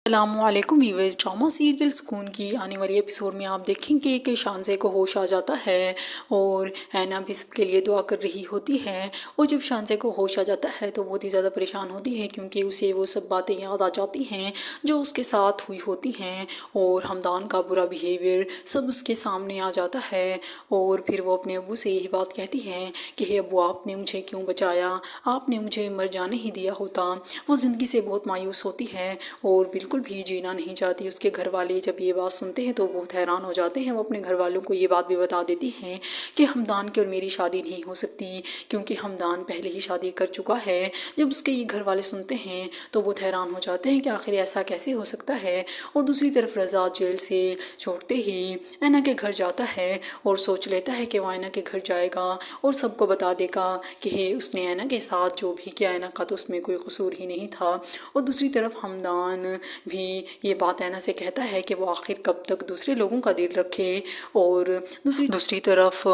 السلام علیکم viewers, drama serial سکون کی آنے والی ایپیسوڈ میں آپ دیکھیں گے کہ شانزے کو ہوش آ جاتا ہے اور اینا بھی سب کے لیے دعا کر رہی ہوتی ہے۔ اور جب شانزے کو ہوش آ جاتا ہے تو بہت ہی زیادہ پریشان ہوتی ہے کیونکہ اسے وہ سب باتیں یاد آ جاتی ہیں جو اس کے ساتھ ہوئی ہوتی ہیں، اور حمدان کا برا بیہیویئر سب اس کے سامنے آ جاتا ہے۔ اور پھر وہ اپنے ابو سے یہی بات کہتی ہے کہ ہے ابو، آپ نے مجھے کیوں بچایا، آپ نے مجھے مر جانے ہی دیا ہوتا۔ وہ زندگی سے بہت مایوس ہوتی ہے اور بالکل بھی جینا نہیں چاہتی۔ اس کے گھر والے جب یہ بات سنتے ہیں تو بہت حیران ہو جاتے ہیں۔ وہ اپنے گھر والوں کو یہ بات بھی بتا دیتی ہیں کہ حمدان کی اور میری شادی نہیں ہو سکتی کیونکہ حمدان پہلے ہی شادی کر چکا ہے۔ جب اس کے یہ گھر والے سنتے ہیں تو بہت حیران ہو جاتے ہیں کہ آخر ایسا کیسے ہو سکتا ہے۔ اور دوسری طرف رضا جیل سے چھوڑتے ہی اینا کے گھر جاتا ہے اور سوچ لیتا ہے کہ وہ اینا کے گھر جائے گا اور سب کو بتا دے گا کہ اس نے اینا کے ساتھ جو بھی کیا اینا کا تو اس میں کوئی قصور ہی نہیں تھا۔ اور دوسری طرف حمدان بھی یہ بات اینا سے کہتا ہے کہ وہ آخر کب تک دوسرے لوگوں کا دل رکھے۔ اور دوسری طرف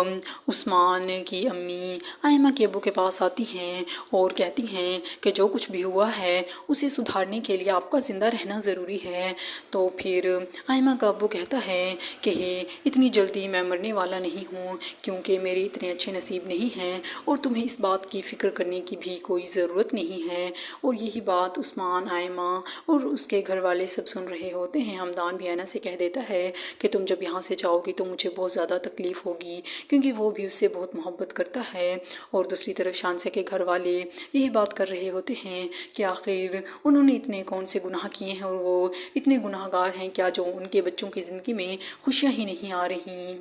عثمان کی امی آئمہ کے ابو کے پاس آتی ہیں اور کہتی ہیں کہ جو کچھ بھی ہوا ہے اسے سدھارنے کے لیے آپ کا زندہ رہنا ضروری ہے۔ تو پھر آئمہ کا ابو کہتا ہے کہ اتنی جلدی میں مرنے والا نہیں ہوں کیونکہ میرے اتنے اچھے نصیب نہیں ہیں اور تمہیں اس بات کی فکر کرنے کی بھی کوئی ضرورت نہیں ہے۔ اور یہی بات عثمان، آئمہ اور اس کے گھر والے سب سن رہے ہوتے ہیں۔ حمدان بھی اینا سے کہہ دیتا ہے کہ تم جب یہاں سے جاؤ گی تو مجھے بہت زیادہ تکلیف ہوگی کیونکہ وہ بھی اس سے بہت محبت کرتا ہے۔ اور دوسری طرف شانزے کے گھر والے یہی بات کر رہے ہوتے ہیں کہ آخر انہوں نے اتنے کون سے گناہ کیے ہیں اور وہ اتنے گناہ گار ہیں کیا جو ان کے بچوں کی زندگی میں خوشیاں ہی نہیں آ رہی۔